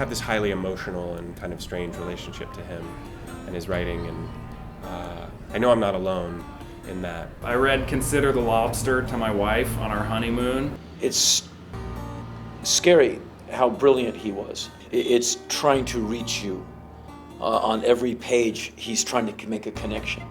have this highly emotional and kind of strange relationship to him and his writing, and I know I'm not alone in that. I read Consider the Lobster to my wife on our honeymoon. It's scary how brilliant he was. It's trying to reach you. On every page, he's trying to make a connection.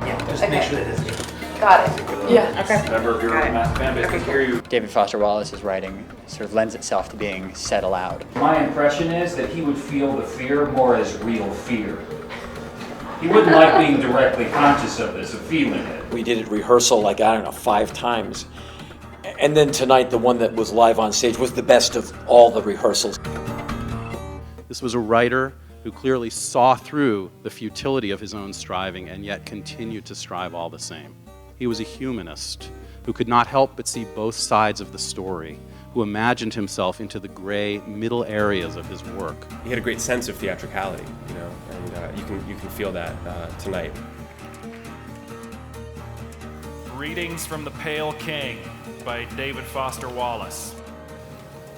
Yeah, just make sure that it's good. Got it. Yeah, okay. Member of your fan base can hear you. David Foster Wallace's writing sort of lends itself to being said aloud. My impression is that he would feel the fear more as real fear. He wouldn't like being directly conscious of this, of feeling it. We did it rehearsal like, I don't know, 5 times. And then tonight, the one that was live on stage was the best of all the rehearsals. This was a writer who clearly saw through the futility of his own striving and yet continued to strive all the same. He was a humanist who could not help but see both sides of the story, who imagined himself into the gray middle areas of his work. He had a great sense of theatricality, you know, and you can feel that tonight. Readings from The Pale King by David Foster Wallace.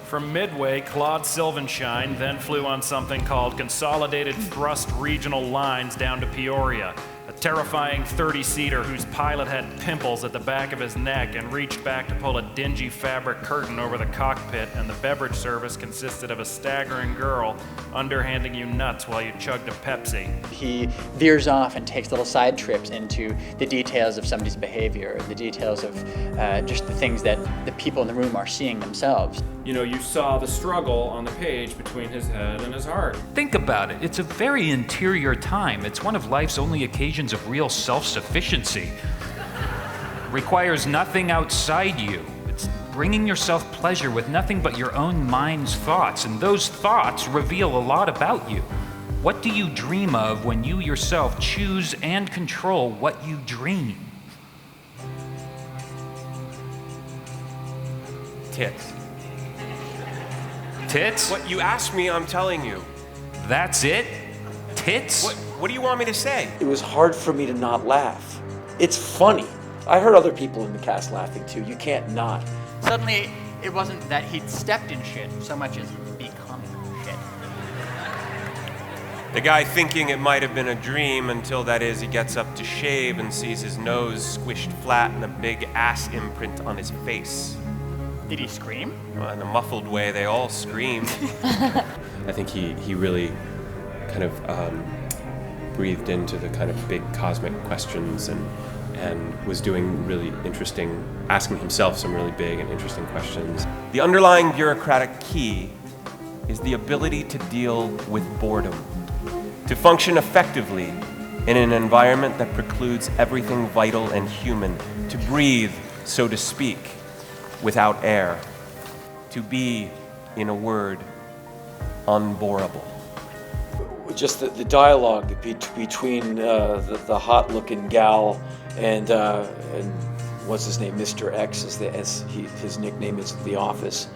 From Midway, Claude Silvenshine then flew on something called Consolidated Thrust Regional Lines down to Peoria, a terrifying 30-seater whose pilot had pimples at the back of his neck and reached back to pull a dingy fabric curtain over the cockpit, and the beverage service consisted of a staggering girl underhanding you nuts while you chugged a Pepsi. He veers off and takes little side trips into the details of somebody's behavior, the details of just the things that the people in the room are seeing themselves. You know, you saw the struggle on the page between his head and his heart. Think about it. It's a very interior time. It's one of life's only occasions of real self-sufficiency. Requires nothing outside you. It's bringing yourself pleasure with nothing but your own mind's thoughts, and those thoughts reveal a lot about you. What do you dream of when you yourself choose and control what you dream? Tits. Tits? What, you asked me, I'm telling you. That's it? Tits? What do you want me to say? It was hard for me to not laugh. It's funny. I heard other people in the cast laughing too. You can't not. Suddenly, it wasn't that he'd stepped in shit so much as become shit. The guy thinking it might have been a dream until, that is, he gets up to shave and sees his nose squished flat and a big ass imprint on his face. Did he scream? Well, in a muffled way, they all screamed. I think he really kind of breathed into the kind of big cosmic questions and was doing really interesting, asking himself some really big and interesting questions. The underlying bureaucratic key is the ability to deal with boredom, to function effectively in an environment that precludes everything vital and human, to breathe, so to speak, without air, to be, in a word, unborable. Just the dialogue between the hot-looking gal and what's his name, Mr. X, his nickname is at the office.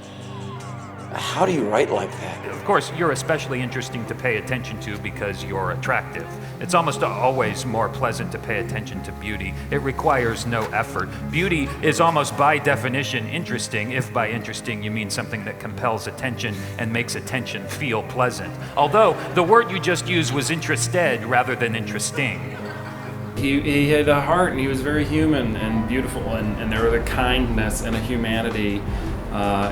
How do you write like that? Of course, you're especially interesting to pay attention to because you're attractive. It's almost always more pleasant to pay attention to beauty. It requires no effort. Beauty is almost by definition interesting, if by interesting you mean something that compels attention and makes attention feel pleasant. Although the word you just used was interested rather than interesting. He had a heart, and he was very human and beautiful, and there was a kindness and a humanity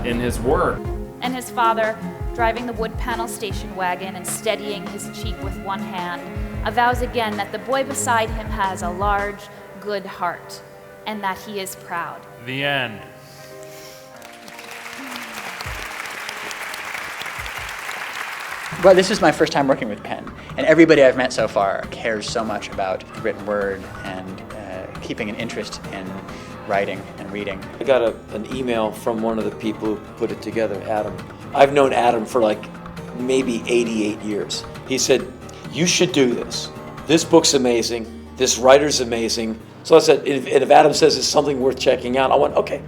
in his work. And his father, driving the wood panel station wagon and steadying his cheek with one hand, avows again that the boy beside him has a large, good heart, and that he is proud. The end. Well, this is my first time working with pen, and everybody I've met so far cares so much about the written word and keeping an interest in writing and reading. I got an email from one of the people who put it together, Adam. I've known Adam for like maybe 88 years. He said, you should do this. This book's amazing. This writer's amazing. So I said, and if Adam says it's something worth checking out, I went, okay.